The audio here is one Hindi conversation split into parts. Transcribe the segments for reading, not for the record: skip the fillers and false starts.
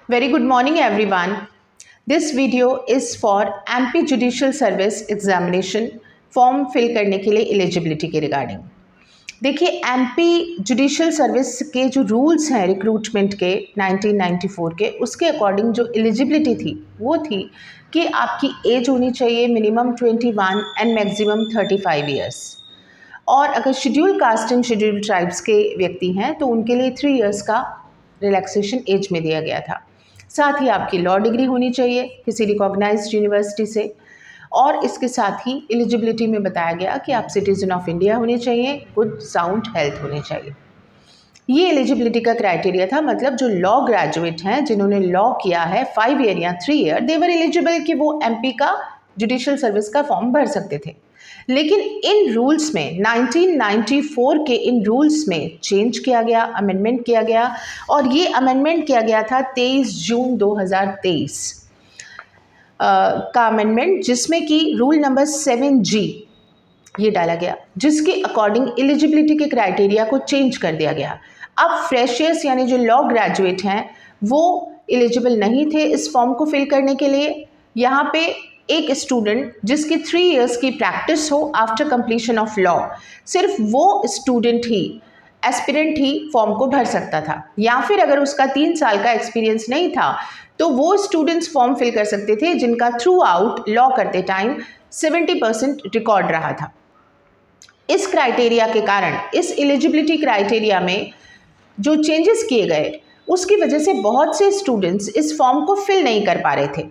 Very good morning everyone. This video is for MP Judicial Service Examination form fill करने के लिए एलिजिबिलिटी के रिगार्डिंग। देखिए एमपी जुडिशियल सर्विस के जो रूल्स हैं रिक्रूटमेंट के 1994 के, उसके अकॉर्डिंग जो एलिजिबिलिटी थी वो थी कि आपकी एज होनी चाहिए मिनिमम 21 एंड मैक्सिमम 35 ईयर्स। और अगर schedule caste and schedule tribes के व्यक्ति हैं तो उनके लिए 3 ईयर्स का रिलैक्सेशन एज में दिया गया था। साथ ही आपकी लॉ डिग्री होनी चाहिए किसी रिकॉग्नाइज्ड यूनिवर्सिटी से, और इसके साथ ही एलिजिबिलिटी में बताया गया कि आप सिटीजन ऑफ इंडिया होने चाहिए, गुड साउंड हेल्थ होने चाहिए। ये एलिजिबिलिटी का क्राइटेरिया था, मतलब जो लॉ ग्रेजुएट हैं जिन्होंने लॉ किया है 5 ईयर या 3 ईयर, देवर एलिजिबल कि वो एमपी का जुडिशियल सर्विस का फॉर्म भर सकते थे। लेकिन इन रूल्स में 1994 के इन रूल्स में चेंज किया गया, अमेंडमेंट किया गया, और ये अमेंडमेंट किया गया था 23 जून 2023 का अमेंडमेंट, जिसमें कि रूल नंबर 7G ये डाला गया, जिसके अकॉर्डिंग एलिजिबिलिटी के क्राइटेरिया को चेंज कर दिया गया। अब फ्रेशर्स यानी जो लॉ ग्रेजुएट हैं वो एलिजिबल नहीं थे इस फॉर्म को फिल करने के लिए। यहाँ पे एक स्टूडेंट जिसकी 3 इयर्स की प्रैक्टिस हो आफ्टर कंप्लीशन ऑफ लॉ, सिर्फ वो स्टूडेंट ही, एस्पिरेंट ही फॉर्म को भर सकता था, या फिर अगर उसका 3 साल का एक्सपीरियंस नहीं था तो वो स्टूडेंट्स फॉर्म फिल कर सकते थे जिनका थ्रू आउट लॉ करते टाइम 70% रिकॉर्ड रहा था। इस क्राइटेरिया के कारण, इस एलिजिबिलिटी क्राइटेरिया में जो चेंजेस किए गए उसकी वजह से बहुत से स्टूडेंट्स इस फॉर्म को फिल नहीं कर पा रहे थे।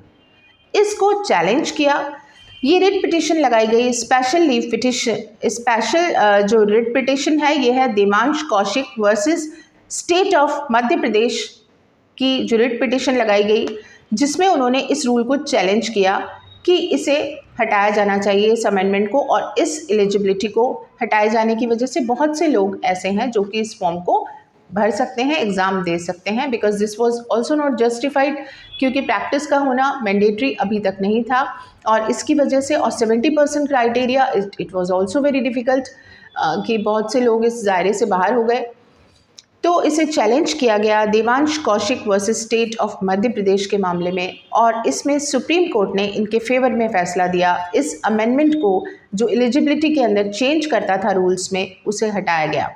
इसको चैलेंज किया, ये रिट पिटिशन लगाई गई, स्पेशल लीव पिटिशन। स्पेशल जो रिट पिटिशन है ये है Devansh Kaushik versus state of Madhya Pradesh की जो रिट पिटिशन लगाई गई, जिसमें उन्होंने इस रूल को चैलेंज किया कि इसे हटाया जाना चाहिए, इस अमेंडमेंट को, और इस एलिजिबिलिटी को हटाए जाने की वजह से बहुत से लोग ऐसे हैं जो कि इस फॉर्म को भर सकते हैं, एग्ज़ाम दे सकते हैं, because this was also not justified, क्योंकि प्रैक्टिस का होना मैंडेटरी अभी तक नहीं था, और इसकी वजह से, और 70% criteria, it was also very difficult कि बहुत से लोग इस दायरे से बाहर हो गए। तो इसे चैलेंज किया गया Devansh Kaushik versus state of Madhya Pradesh के मामले में, और इसमें सुप्रीम कोर्ट ने इनके फेवर में फैसला दिया। इस अमेंडमेंट को जो एलिजिबिलिटी के अंदर चेंज करता था रूल्स में, उसे हटाया गया।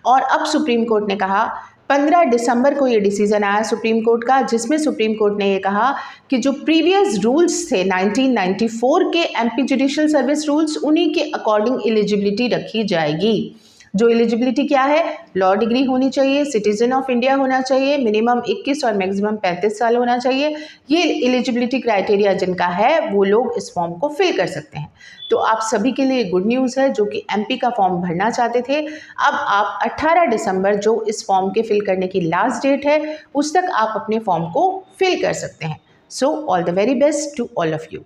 और अब सुप्रीम कोर्ट ने कहा, 15 दिसंबर को ये डिसीजन आया सुप्रीम कोर्ट का, जिसमें सुप्रीम कोर्ट ने ये कहा कि जो प्रीवियस रूल्स थे 1994 के एमपी जुडिशियल सर्विस रूल्स, उन्हीं के अकॉर्डिंग एलिजिबिलिटी रखी जाएगी। जो एलिजिबिलिटी क्या है, लॉ डिग्री होनी चाहिए, सिटीजन ऑफ इंडिया होना चाहिए, मिनिमम 21 और मैक्सिमम 35 साल होना चाहिए। ये एलिजिबिलिटी क्राइटेरिया जिनका है वो लोग इस फॉर्म को फिल कर सकते हैं। तो आप सभी के लिए गुड न्यूज़ है जो कि एमपी का फॉर्म भरना चाहते थे। अब आप 18 दिसंबर जो इस फॉर्म के फिल करने की लास्ट डेट है, उस तक आप अपने फॉर्म को फिल कर सकते हैं। So all the very best to all of you.